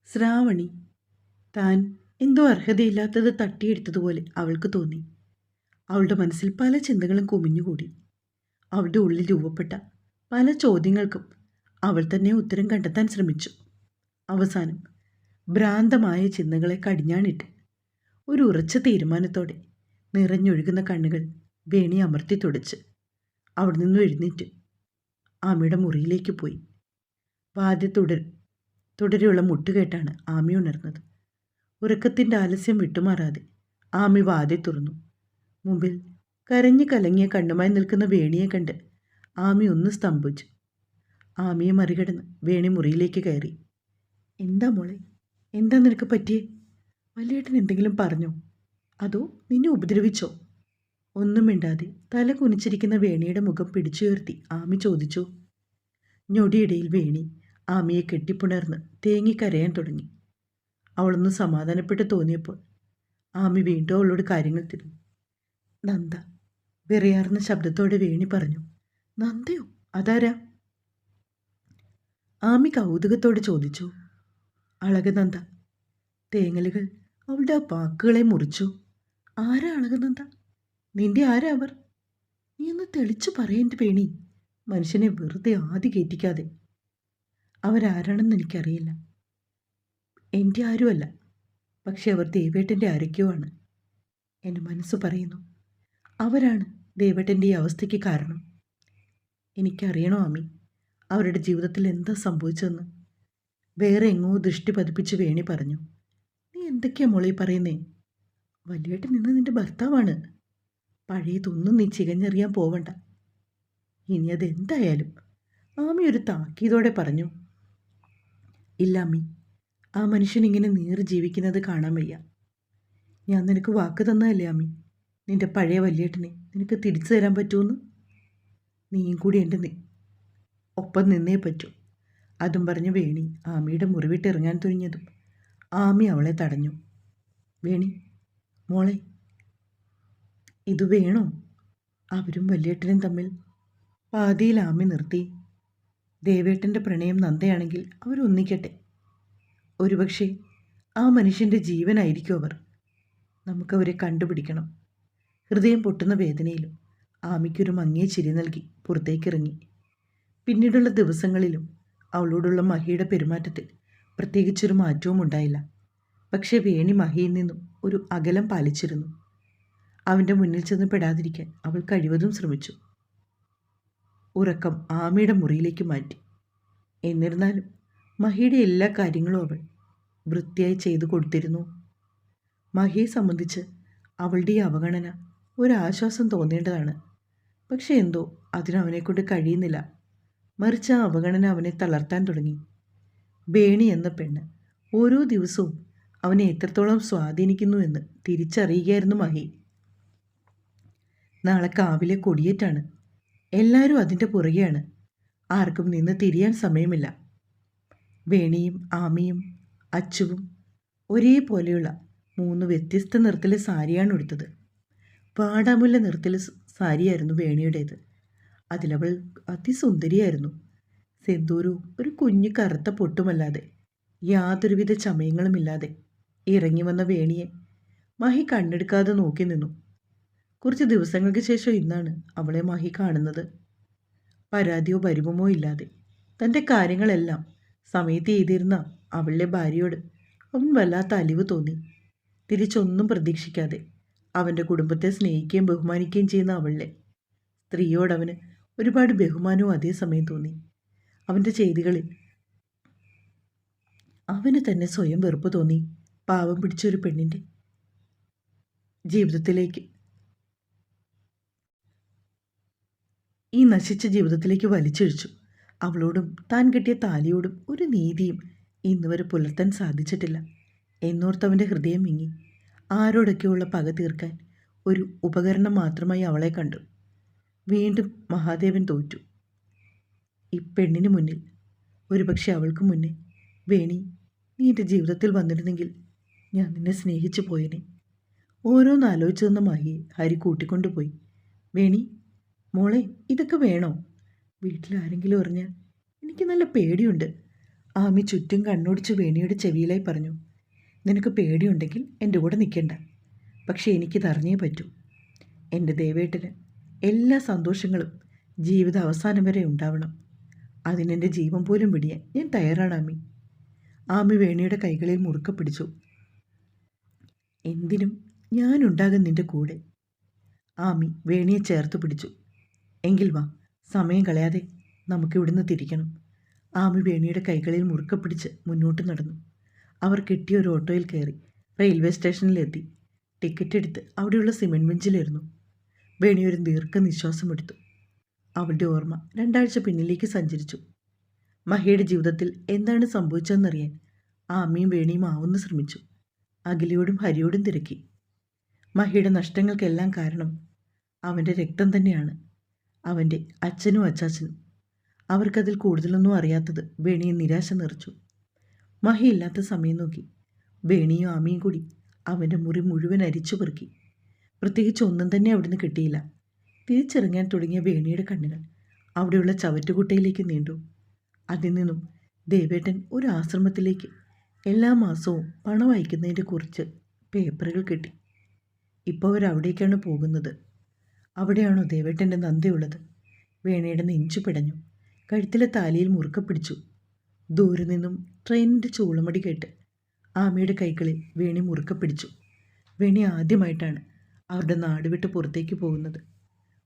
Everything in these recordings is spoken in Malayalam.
ശ്രാവണി താൻ എന്തോ അർഹതയില്ലാത്തത് തട്ടിയെടുത്തതുപോലെ അവൾക്ക് തോന്നി. അവളുടെ മനസ്സിൽ പല ചിന്തകളും കുമിഞ്ഞുകൂടി. അവളുടെ ഉള്ളിൽ രൂപപ്പെട്ട പല ചോദ്യങ്ങൾക്കും അവൾ തന്നെ ഉത്തരം കണ്ടെത്താൻ ശ്രമിച്ചു. അവസാനം ഭ്രാന്തമായ ചിന്തകളെ കടിഞ്ഞാണിട്ട് ഒരു ഉറച്ച തീരുമാനത്തോടെ നിറഞ്ഞൊഴുകുന്ന കണ്ണുകൾ വേണി അമർത്തി തുടച്ച് അവിടെ നിന്നും എഴുന്നേറ്റ് ആമിയുടെ മുറിയിലേക്ക് പോയി. വാദ്യ തുടരെയുള്ള മുട്ടുകേട്ടാണ് ആമി ഉണർന്നത്. ഉറക്കത്തിൻ്റെ ആലസ്യം വിട്ടുമാറാതെ ആമി വാതിൽ തുറന്നു. മുമ്പിൽ കരഞ്ഞു കലങ്ങിയ കണ്ണുമായി നിൽക്കുന്ന വേണിയെ കണ്ട് ആമി ഒന്ന് സ്തംഭിച്ചു. ആമിയെ മറികടന്ന് വേണി മുറിയിലേക്ക് കയറി. എന്താ മോളെ, എന്താ നിനക്ക് പറ്റിയേ? വലിയേട്ടൻ എന്തെങ്കിലും പറഞ്ഞോ, അതോ നിന്നെ ഉപദ്രവിച്ചോ? ഒന്നും മിണ്ടാതെ തല കുനിച്ചിരിക്കുന്ന വേണിയുടെ മുഖം പിടിച്ചുയർത്തി ആമി ചോദിച്ചു. ഞൊടിയിടയിൽ വേണി ആമിയെ കെട്ടിപ്പുണർന്ന് തേങ്ങിക്കരയാൻ തുടങ്ങി. അവളൊന്ന് സമാധാനപ്പെട്ട് തോന്നിയപ്പോൾ ആമി വീണ്ടും അവളോട് കാര്യങ്ങൾ തിരിഞ്ഞു. നന്ദ, വിറയാർന്ന ശബ്ദത്തോടെ വേണി പറഞ്ഞു. നന്ദയോ? അതാരാ? ആമി കൗതുകത്തോടെ ചോദിച്ചു. അളകനന്ദ. തേങ്ങലുകൾ അവളുടെ ആ വാക്കുകളെ മുറിച്ചു. ആരാ അളകനന്ദ? നിന്റെ ആരാ അവർ? നീ ഒന്ന് തെളിച്ചു പറയേണ്ട വേണി. മനുഷ്യനെ വെറുതെ ആദി കയറ്റിക്കാതെ. അവരാരാണെന്ന് എനിക്കറിയില്ല. എൻ്റെ ആരുമല്ല. പക്ഷെ അവർ ദേവേട്ടൻ്റെ ആരൊക്കെയോ ആണ്. എൻ്റെ മനസ്സ് പറയുന്നു അവരാണ് ദേവേട്ടൻ്റെ ഈ അവസ്ഥയ്ക്ക് കാരണം. എനിക്കറിയണോ ആമി, അവരുടെ ജീവിതത്തിൽ എന്താ സംഭവിച്ചതെന്ന്? വേറെ എങ്ങോ ദൃഷ്ടി പതിപ്പിച്ച് വേണി പറഞ്ഞു. നീ എന്തൊക്കെയാ മോളെ പറയുന്നേ? വലിയേട്ടൻ നിന്ന് നിൻ്റെ ഭർത്താവാണ്. പഴയതൊന്നും നീ ചികഞ്ഞറിയാൻ പോവണ്ട. ഇനി അതെന്തായാലും. ആമി ഒരു താക്കീതോടെ പറഞ്ഞു. ഇല്ല അമ്മി, ആ മനുഷ്യൻ ഇങ്ങനെ നീറി ജീവിക്കുന്നത് കാണാൻ വയ്യ. ഞാൻ നിനക്ക് വാക്ക് തന്നതല്ലേ അമ്മി, നിന്റെ പഴയ വലിയേട്ടനെ നിനക്ക് തിരിച്ചു തരാൻ പറ്റുമെന്ന്. നീയും കൂടി എൻ്റെ ഒപ്പം നിന്നേ പറ്റൂ. അതും പറഞ്ഞ് വേണി ആമിയുടെ മുറിവിട്ടിറങ്ങാൻ തുനിഞ്ഞതും ആമി അവളെ തടഞ്ഞു. വേണി മോളെ, ഇത് വേണോ? അവരും വലിയേട്ടനും തമ്മിൽ പാതിയിൽ ആമി നിർത്തി. ദേവേട്ടൻ്റെ പ്രണയം നന്ദയാണെങ്കിൽ അവരൊന്നിക്കട്ടെ. ഒരുപക്ഷെ ആ മനുഷ്യൻ്റെ ജീവനായിരിക്കും അവർ. നമുക്കവരെ കണ്ടുപിടിക്കണം. ഹൃദയം പൊട്ടുന്ന വേദനയിലും ആമിക്കൊരു മങ്ങിയ ചിരി നൽകി പുറത്തേക്കിറങ്ങി. പിന്നീടുള്ള ദിവസങ്ങളിലും അവളോടുള്ള മഹിയുടെ പെരുമാറ്റത്തിൽ പ്രത്യേകിച്ചൊരു മാറ്റവും ഉണ്ടായില്ല. പക്ഷേ വേണി മഹിയിൽ നിന്നും ഒരു അകലം പാലിച്ചിരുന്നു. അവൻ്റെ മുന്നിൽ ചെന്ന് പെടാതിരിക്കാൻ അവൾ കഴിവതും ശ്രമിച്ചു. ഉറക്കം ആമിയുടെ മുറിയിലേക്ക് മാറ്റി. എന്നിരുന്നാലും മഹിയുടെ എല്ലാ കാര്യങ്ങളും അവൾ വൃത്തിയായി ചെയ്തു കൊടുത്തിരുന്നു. മഹിയെ സംബന്ധിച്ച് അവളുടെ ഈ അവഗണന ഒരാശ്വാസം തോന്നേണ്ടതാണ്. പക്ഷെ എന്തോ അതിനവനെക്കൊണ്ട് കഴിയുന്നില്ല. മറിച്ച് ആ അവഗണന അവനെ തളർത്താൻ തുടങ്ങി. വേണി എന്ന പെണ്ണ് ഓരോ ദിവസവും അവനെ എത്രത്തോളം സ്വാധീനിക്കുന്നു എന്ന് തിരിച്ചറിയുകയായിരുന്നു മഹി. നാളെ കാവിലെ കൊടിയേറ്റാണ്. എല്ലാവരും അതിൻ്റെ പുറകെയാണ്. ആർക്കും നിന്ന് തിരിയാൻ സമയമില്ല. വേണിയും ആമിയും അച്ചുവും ഒരേപോലെയുള്ള 3 വ്യത്യസ്ത നിറത്തിലെ സാരിയാണ് ഉടുത്തത്. വാടാമുല്ല നിറത്തിലെ സാരിയായിരുന്നു വേണിയുടേത്. അതിലവൾ അതിസുന്ദരിയായിരുന്നു. സെന്തൂരവും ഒരു കുഞ്ഞു കറുത്ത പൊട്ടുമല്ലാതെ യാതൊരുവിധ ചമയങ്ങളുമില്ലാതെ ഇറങ്ങി വന്ന വേണിയെ മഹി കണ്ണെടുക്കാതെ നോക്കി നിന്നു. കുറച്ച് ദിവസങ്ങൾക്ക് ശേഷം ഇന്നാണ് അവളെ മഹി കാണുന്നത്. പരാതിയോ പരിഭവമോ ഇല്ലാതെ തൻ്റെ കാര്യങ്ങളെല്ലാം സമയത്ത് ചെയ്തിരുന്ന അവളുടെ ഭാര്യയോട് അവൻ വല്ലാത്ത അലിവ് തോന്നി. തിരിച്ചൊന്നും പ്രതീക്ഷിക്കാതെ അവൻ്റെ കുടുംബത്തെ സ്നേഹിക്കുകയും ബഹുമാനിക്കുകയും ചെയ്യുന്ന അവളുടെ സ്ത്രീയോടവന് ഒരുപാട് ബഹുമാനവും അതേസമയം തോന്നി. അവൻ്റെ ചെയ്തികളിൽ അവന് തന്നെ സ്വയം വെറുപ്പ് തോന്നി. പാവം പിടിച്ചൊരു പെണ്ണിൻ്റെ ജീവിതത്തിലേക്ക്, ഈ നശിച്ച ജീവിതത്തിലേക്ക് വലിച്ചിഴിച്ചു. അവളോടും താൻ കിട്ടിയ താലിയോടും ഒരു നീതിയും ഇന്നുവരെ പുലർത്താൻ സാധിച്ചിട്ടില്ല എന്നോർത്തവൻ്റെ ഹൃദയം വിങ്ങി. ആരോടൊക്കെയുള്ള പക തീർക്കാൻ ഒരു ഉപകരണം മാത്രമായി അവളെ കണ്ടു. വീണ്ടും മഹാദേവൻ തോറ്റു. ഈ പെണ്ണിന് മുന്നിൽ, ഒരുപക്ഷെ അവൾക്ക് മുന്നേ. വേണി, നീ എൻ്റെ ജീവിതത്തിൽ വന്നിരുന്നെങ്കിൽ ഞാൻ നിന്നെ സ്നേഹിച്ചു പോയേനെ. ഓരോന്നാലോചിച്ചു തന്ന മഹിയെ ഹരി കൂട്ടിക്കൊണ്ടുപോയി. വേണി മോളെ, ഇതൊക്കെ വേണോ? വീട്ടിലാരെങ്കിലും അറിഞ്ഞാൽ എനിക്ക് നല്ല പേടിയുണ്ട്. ആമി ചുറ്റും കണ്ണോടിച്ച് വേണിയുടെ ചെവിയിലായി പറഞ്ഞു. നിനക്ക് പേടിയുണ്ടെങ്കിൽ എൻ്റെ കൂടെ നിൽക്കണ്ട. പക്ഷേ എനിക്കിതറിഞ്ഞേ പറ്റൂ. എൻ്റെ ദേവേട്ടന് എല്ലാ സന്തോഷങ്ങളും ജീവിത അവസാനം വരെ ഉണ്ടാവണം. അതിനെൻ്റെ ജീവൻ പോലും പിടിയാൻ ഞാൻ തയ്യാറാണ് ആമി. ആമി വേണിയുടെ കൈകളിൽ മുറുക്കെ പിടിച്ചു. എന്തിനും ഞാനുണ്ടാകും നിൻ്റെ കൂടെ. ആമി വേണിയെ ചേർത്ത് പിടിച്ചു. എങ്കിൽ വാ, സമയം കളയാതെ നമുക്കിവിടുന്ന് തിരിക്കണം. ആമി വേണിയുടെ കൈകളിൽ മുറുക്കെ പിടിച്ച് മുന്നോട്ട് നടന്നു. അവർ കെട്ടിയ ഒരു ഓട്ടോയിൽ കയറി റെയിൽവേ സ്റ്റേഷനിലെത്തി. ടിക്കറ്റ് എടുത്ത് അവിടെയുള്ള സിമെൻറ്റ് ബെഞ്ചിലിരുന്നു. വേണി ഒരു ദീർഘനിശ്വാസമെടുത്തു. അവളുടെ ഓർമ്മ 2 ആഴ്ച പിന്നിലേക്ക് സഞ്ചരിച്ചു. മഹിയുടെ ജീവിതത്തിൽ എന്താണ് സംഭവിച്ചതെന്നറിയാൻ ആമിയും വേണിയും ആവുന്ന ശ്രമിച്ചു. അഖിലയോടും ഹരിയോടും തിരക്കി. മഹിയുടെ നഷ്ടങ്ങൾക്കെല്ലാം കാരണം അവൻ്റെ രക്തം തന്നെയാണ്, അവൻ്റെ അച്ഛനും അച്ചാച്ചനും. അവർക്കതിൽ കൂടുതലൊന്നും അറിയാത്തത് വേണിയെ നിരാശ നിറച്ചു. മഹി ഇല്ലാത്ത സമയം നോക്കി വേണിയും ആമിയും കൂടി അവൻ്റെ മുറി മുഴുവൻ അരിച്ചു പെറുക്കി. പ്രത്യേകിച്ച് ഒന്നും തന്നെ അവിടുന്ന് കിട്ടിയില്ല. തിരിച്ചിറങ്ങാൻ തുടങ്ങിയ വേണിയുടെ കണ്ണുകൾ അവിടെയുള്ള ചവറ്റുകുട്ടയിലേക്ക് നീണ്ടു. അതിൽ നിന്നും ദേവേട്ടൻ ഒരു ആശ്രമത്തിലേക്ക് എല്ലാ മാസവും പണം അയക്കുന്നതിൻ്റെ കുറിച്ച് പേപ്പറുകൾ കിട്ടി. ഇപ്പോൾ അവരവിടേക്കാണ് പോകുന്നത്. അവിടെയാണോ ദേവേട്ടൻ്റെ നന്ദയുള്ളത്? വേണിയുടെ നെഞ്ചു പിടഞ്ഞു. കഴുത്തിലെ താലിയിൽ മുറുക്കെ പിടിച്ചു. ദൂരെ നിന്നും ട്രെയിനിൻ്റെ ചൂളമടി കേട്ട് ആമയുടെ കൈകളിൽ വേണി മുറുക്കെ പിടിച്ചു. വേണി ആദ്യമായിട്ടാണ് അവരുടെ നാട് വിട്ട് പുറത്തേക്ക് പോകുന്നത്.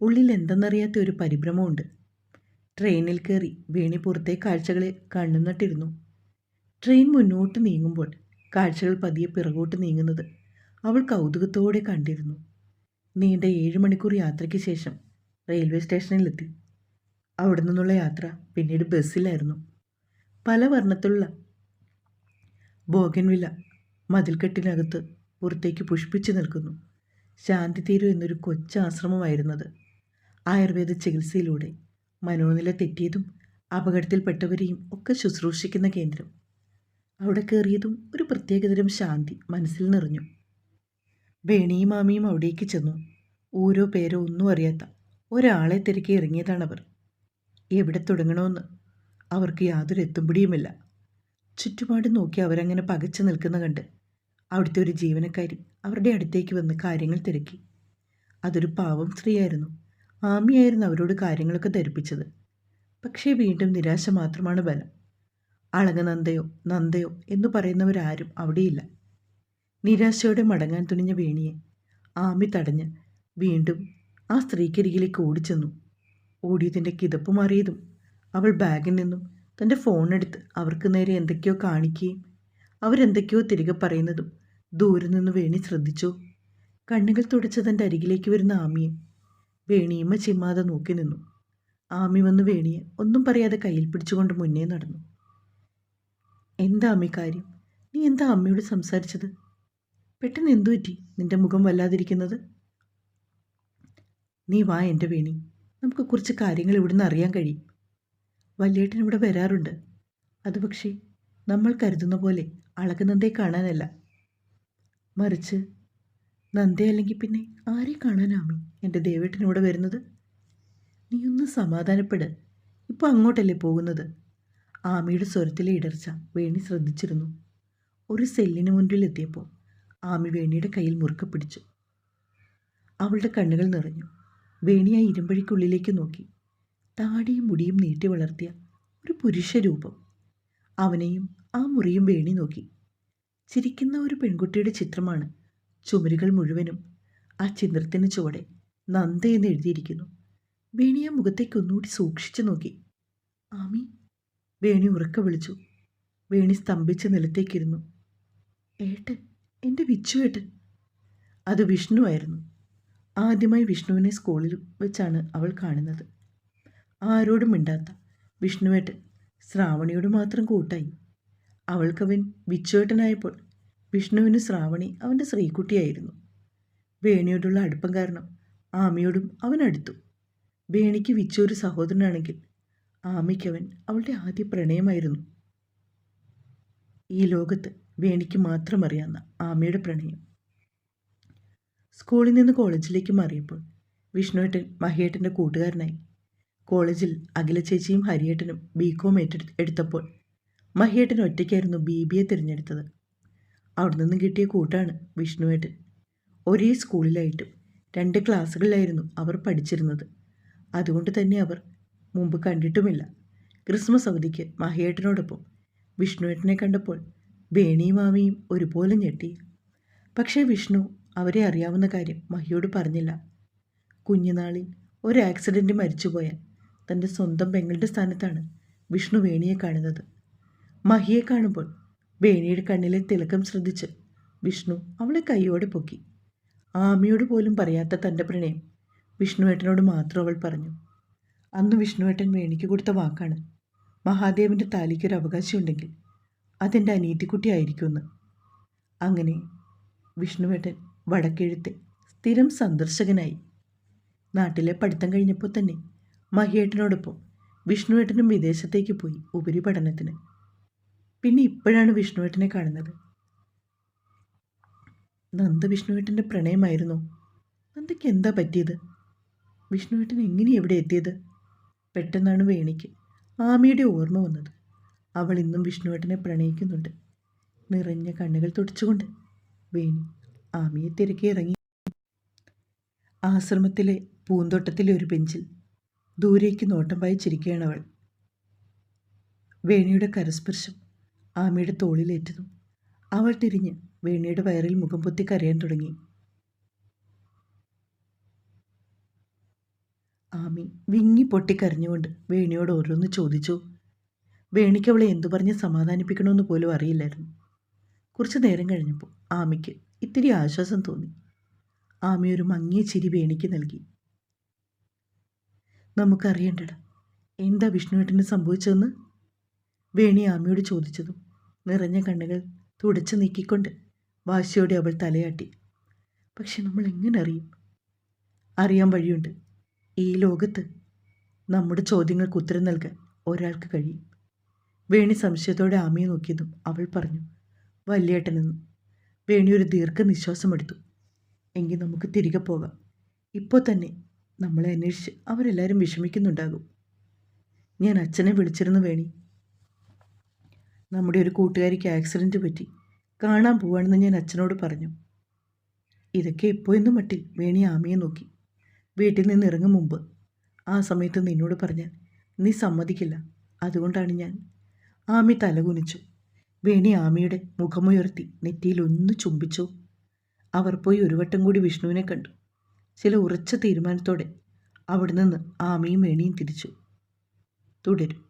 ഉള്ളിൽ എന്തെന്നറിയാത്ത ഒരു പരിഭ്രമമുണ്ട്. ട്രെയിനിൽ കയറി വേണി പുറത്തെ കാഴ്ചകളെ കണ്ണുനട്ടിരുന്നു. ട്രെയിൻ മുന്നോട്ട് നീങ്ങുമ്പോൾ കാഴ്ചകൾ പതിയെ പിറകോട്ട് നീങ്ങുന്നത് അവൾ കൗതുകത്തോടെ കണ്ടിരുന്നു. നീണ്ട 7 മണിക്കൂർ യാത്രയ്ക്ക് ശേഷം റെയിൽവേ സ്റ്റേഷനിലെത്തി. അവിടെ നിന്നുള്ള യാത്ര പിന്നീട് ബസ്സിലായിരുന്നു. പല വർണ്ണത്തിലുള്ള ബോഗൻവില്ല മതിൽക്കെട്ടിനകത്ത് പുറത്തേക്ക് പുഷ്പിച്ചു നിൽക്കുന്നു. ശാന്തി തീരു എന്നൊരു കൊച്ചാശ്രമമായിരുന്നത്. ആയുർവേദ ചികിത്സയിലൂടെ മനോനില തെറ്റിയതും അപകടത്തിൽപ്പെട്ടവരെയും ഒക്കെ ശുശ്രൂഷിക്കുന്ന കേന്ദ്രം. അവിടെ കയറിയതും ഒരു പ്രത്യേകതരം ശാന്തി മനസ്സിൽ നിറഞ്ഞു. വേണിയും മാമിയും അവിടേക്ക് ചെന്നു. ഓരോ പേരോ ഒന്നും അറിയാത്ത ഒരാളെ തിരക്കി ഇറങ്ങിയതാണവർ. എവിടെ തുടങ്ങണമെന്ന് അവർക്ക് യാതൊരു എത്തുംപിടിയുമില്ല. ചുറ്റുപാട് നോക്കി അവരങ്ങനെ പകച്ചു നിൽക്കുന്ന കണ്ട് അവിടുത്തെ ഒരു ജീവനക്കാരി അവരുടെ അടുത്തേക്ക് വന്ന് കാര്യങ്ങൾ തിരക്കി. അതൊരു പാവം സ്ത്രീയായിരുന്നു. ആമിയായിരുന്നു അവരോട് കാര്യങ്ങളൊക്കെ ധരിപ്പിച്ചത്. പക്ഷേ വീണ്ടും നിരാശ മാത്രമാണ് ബലം. അളകനന്ദയോ നന്ദയോ എന്ന് പറയുന്നവരാരും അവിടെയില്ല. നിരാശയോടെ മടങ്ങാൻ തുനിഞ്ഞ വേണിയെ ആമി തടഞ്ഞ് വീണ്ടും ആ സ്ത്രീക്കരികിലേക്ക് ഓടിച്ചെന്നു. ഓടിയതിൻ്റെ കിതപ്പ് മാറിയതും അവൾ ബാഗിൽ നിന്നും തൻ്റെ ഫോണെടുത്ത് അവർക്ക് നേരെ എന്തൊക്കെയോ കാണിക്കുകയും അവരെന്തൊക്കെയോ തിരികെ പറയുന്നതും ദൂരെ നിന്ന് വേണി ശ്രദ്ധിച്ചു. കണ്ണുകൾ തുടച്ച് തൻ്റെ അരികിലേക്ക് വരുന്ന ആമിയെ വേണിയമ്മ ചിമ്മാതെ നോക്കി നിന്നു. ആമി വന്ന് വേണിയെ ഒന്നും പറയാതെ കയ്യിൽ പിടിച്ചുകൊണ്ട് മുന്നേ നടന്നു. എന്താ അമ്മി കാര്യം? നീ എന്താ അമ്മയോട് സംസാരിച്ചത്? പെട്ടെന്ന് എന്തു പറ്റി നിന്റെ മുഖം വല്ലാതിരിക്കുന്നത്? നീ വാ എൻ്റെ വേണി, നമുക്ക് കുറച്ച് കാര്യങ്ങൾ ഇവിടുന്ന് അറിയാൻ കഴിയും. വല്യേട്ടൻ ഇവിടെ വരാറുണ്ട്. അത് പക്ഷേ നമ്മൾ കരുതുന്ന പോലെ അളകനന്ദയെ കാണാനല്ല, മറിച്ച് നന്ദയല്ലെങ്കിൽ പിന്നെ ആരെ കാണാനാമി എൻ്റെ ദേവേട്ടൻ ഇവിടെ വരുന്നത്? നീ ഒന്ന് സമാധാനപ്പെട്. ഇപ്പോൾ അങ്ങോട്ടല്ലേ പോകുന്നത്? ആമിയുടെ സ്വരത്തിലെ ഇടർച്ച വേണി ശ്രദ്ധിച്ചിരുന്നു. ഒരു സെല്ലിന് മുൻപിലെത്തിയപ്പോൾ ആമി വേണിയുടെ കയ്യിൽ മുറുക്കെ പിടിച്ചു. അവളുടെ കണ്ണുകൾ നിറഞ്ഞു. വേണി ആ ഇരുമ്പഴിക്കുള്ളിലേക്ക് നോക്കി. താടിയും മുടിയും നീട്ടി വളർത്തിയ ഒരു പുരുഷരൂപം. അവനെയും ആ മുറിയും വേണി നോക്കി. ചിരിക്കുന്ന ഒരു പെൺകുട്ടിയുടെ ചിത്രമാണ് ചുമരുകൾ മുഴുവനും. ആ ചിത്രത്തിന് ചുവടെ നന്ദ എന്ന് എഴുതിയിരിക്കുന്നു. വേണി ആ മുഖത്തേക്ക് ഒന്നുകൂടി സൂക്ഷിച്ചു നോക്കി. ആമി, വേണി ഉറക്കെ വിളിച്ചു. വേണി സ്തംഭിച്ച് നിലത്തേക്കിരുന്നു. ഏട്ടൻ, എൻ്റെ വിച്ചുവേട്ടൻ. അത് വിഷ്ണു ആയിരുന്നു. ആദ്യമായി വിഷ്ണുവിനെ സ്കൂളിൽ വെച്ചാണ് അവൾ കാണുന്നത്. ആരോടും മിണ്ടാത്ത വിഷ്ണുവേട്ടൻ ശ്രാവണിയോട് മാത്രം കൂട്ടായി. അവൾക്കവൻ വിച്ചുവേട്ടനായപ്പോൾ വിഷ്ണുവിന് ശ്രാവണി അവൻ്റെ ശ്രീകുട്ടിയായിരുന്നു. വേണിയോടുള്ള അടുപ്പം കാരണം ആമിയോടും അവൻ അടുത്തു. വേണിക്ക് വിച്ചു ഒരു സഹോദരനാണെങ്കിൽ ആമിക്കവൻ അവളുടെ ആദ്യ പ്രണയമായിരുന്നു. ഈ ലോകത്ത് വേണിക്ക് മാത്രം അറിയാവുന്ന ആമിയുടെ പ്രണയം. സ്കൂളിൽ നിന്ന് കോളേജിലേക്ക് മാറിയപ്പോൾ വിഷ്ണുവേട്ടൻ മഹിയേട്ടൻ്റെ കൂട്ടുകാരനായി. കോളേജിൽ അഖില ചേച്ചിയും ഹരിയേട്ടനും ബികോം എടുത്തപ്പോൾ മഹിയേട്ടൻ ഒറ്റയ്ക്കായിരുന്നു BBA തിരഞ്ഞെടുത്തത്. അവിടെ നിന്നും കിട്ടിയ കൂട്ടാണ് വിഷ്ണുവേട്ടൻ. ഒരേ സ്കൂളിലായിട്ടും 2 ക്ലാസ്സുകളിലായിരുന്നു അവർ പഠിച്ചിരുന്നത്. അതുകൊണ്ട് തന്നെ അവർ മുമ്പ് കണ്ടിട്ടുമില്ല. ക്രിസ്മസ് അവധിക്ക് മഹിയേട്ടനോടൊപ്പം വിഷ്ണുവേട്ടനെ കണ്ടപ്പോൾ വേണിയും മാമിയും ഒരുപോലെ ഞെട്ടി. പക്ഷേ വിഷ്ണു അവരെ അറിയാവുന്ന കാര്യം മഹിയോട് പറഞ്ഞില്ല. കുഞ്ഞുനാളിൽ ഒരു ആക്സിഡൻറ്റ് മരിച്ചുപോയ തൻ്റെ സ്വന്തം പെങ്ങളുടെ സ്ഥാനത്താണ് വിഷ്ണു വേണിയെ കാണുന്നത്. മഹിയെ കാണുമ്പോൾ വേണിയുടെ കണ്ണിലെ തിളക്കം ശ്രദ്ധിച്ച് വിഷ്ണു അവളെ കൈയോടെ പൊക്കി. ആമിയോട് പോലും പറയാത്ത തൻ്റെ പ്രണയം വിഷ്ണുവേട്ടനോട് മാത്രം അവൾ പറഞ്ഞു. അന്ന് വിഷ്ണുവേട്ടൻ വേണിക്ക് കൊടുത്ത വാക്കാണ്, മഹാദേവൻ്റെ താലിക്കൊരു അവകാശമുണ്ടെങ്കിൽ അതെൻ്റെ അനിയത്തിക്കുട്ടിയായിരിക്കുമെന്ന്. അങ്ങനെ വിഷ്ണുവേട്ടൻ വടക്കെഴുത്തെ സ്ഥിരം സന്ദർശകനായി. നാട്ടിലെ പഠിത്തം കഴിഞ്ഞപ്പോൾ തന്നെ മഹിയേട്ടനോടൊപ്പം വിഷ്ണുവേട്ടനും വിദേശത്തേക്ക് പോയി ഉപരിപഠനത്തിന്. പിന്നെ ഇപ്പോഴാണ് വിഷ്ണുവേട്ടനെ കാണുന്നത്. നന്ദ വിഷ്ണുവേട്ടൻ്റെ പ്രണയമായിരുന്നോ? നന്ദയ്ക്ക് എന്താ പറ്റിയത്? വിഷ്ണുവേട്ടൻ എങ്ങനെ എവിടെ എത്തിയത്? പെട്ടെന്നാണ് വേണിക്ക് ആമിയുടെ ഓർമ്മ വന്നത്. അവൾ ഇന്നും വിഷ്ണുവേട്ടനെ പ്രണയിക്കുന്നുണ്ട്. നിറഞ്ഞ കണ്ണുകൾ തുടച്ചുകൊണ്ട് വേണി ആമിയെ തിരക്കി ഇറങ്ങി. ആശ്രമത്തിലെ പൂന്തോട്ടത്തിലെ ഒരു ബെഞ്ചിൽ ദൂരേക്ക് നോട്ടം പായിച്ചിരിക്കുകയാണ് അവൾ. വേണിയുടെ കരസ്പർശം ആമിയുടെ തോളിലേറ്റതും അവൾ തിരിഞ്ഞ് വേണിയുടെ വയറിൽ മുഖം പൊത്തി കരയാൻ തുടങ്ങി. ആമി വിങ്ങി പൊട്ടിക്കരഞ്ഞുകൊണ്ട് വേണിയോട് ഓരോന്ന് ചോദിച്ചു. വേണിക്ക് അവളെ എന്തു പറഞ്ഞ് സമാധാനിപ്പിക്കണമെന്ന് പോലും അറിയില്ലായിരുന്നു. കുറച്ചു നേരം കഴിഞ്ഞപ്പോൾ ആമിക്ക് ഇത്തിരി ആശ്വാസം തോന്നി. ആമി ഒരു മങ്ങിയ ചിരി വേണിക്ക് നൽകി. നമുക്കറിയണ്ടടാ, എന്താ വിഷ്ണുവേട്ടന് സംഭവിച്ചതെന്ന് വേണി ആമിയോട് ചോദിച്ചതും നിറഞ്ഞ കണ്ണുകൾ തുടച്ചു നീക്കിക്കൊണ്ട് വാശിയോടെ അവൾ തലയാട്ടി. പക്ഷെ നമ്മൾ എങ്ങനെ അറിയും? അറിയാൻ വഴിയുണ്ട്. ഈ ലോകത്ത് നമ്മുടെ ചോദ്യങ്ങൾക്ക് ഉത്തരം നൽകാൻ ഒരാൾക്ക് കഴിയും. വേണി സംശയത്തോടെ ആമിയെ നോക്കിയതും അവൾ പറഞ്ഞു, വല്യേട്ടനെന്ന്. വേണി ഒരു ദീർഘനിശ്വാസം എടുത്തു. എങ്കിൽ നമുക്ക് തിരികെ പോകാം. ഇപ്പോൾ തന്നെ നമ്മളെ അന്വേഷിച്ച് അവരെല്ലാവരും വിഷമിക്കുന്നുണ്ടാകും. ഞാൻ അച്ഛനെ വിളിച്ചിരുന്നു വേണി. നമ്മുടെ ഒരു കൂട്ടുകാരിക്ക് ആക്സിഡൻറ്റ് പറ്റി, കാണാൻ പോവാണെന്ന് ഞാൻ അച്ഛനോട് പറഞ്ഞു. ഇതൊക്കെ എപ്പോഴെന്നും മട്ടിൽ വേണി ആമിയെ നോക്കി. വീട്ടിൽ നിന്ന് ഇറങ്ങും മുമ്പ് ആ സമയത്ത് നിന്നോട് പറഞ്ഞാൽ നീ സമ്മതിക്കില്ല. അതുകൊണ്ടാണ് ഞാൻ. ആമി തലകുനിച്ചു. വേണി ആമിയുടെ മുഖമുയർത്തി നെറ്റിയിൽ ഒന്ന് ചുംബിച്ചു. അവർ പോയി ഒരു വട്ടം കൂടി വിഷ്ണുവിനെ കണ്ടു. ചില ഉറച്ച തീരുമാനത്തോടെ അവിടെ നിന്ന് ആമിയും വേണിയും തിരിച്ചു. തുടരും.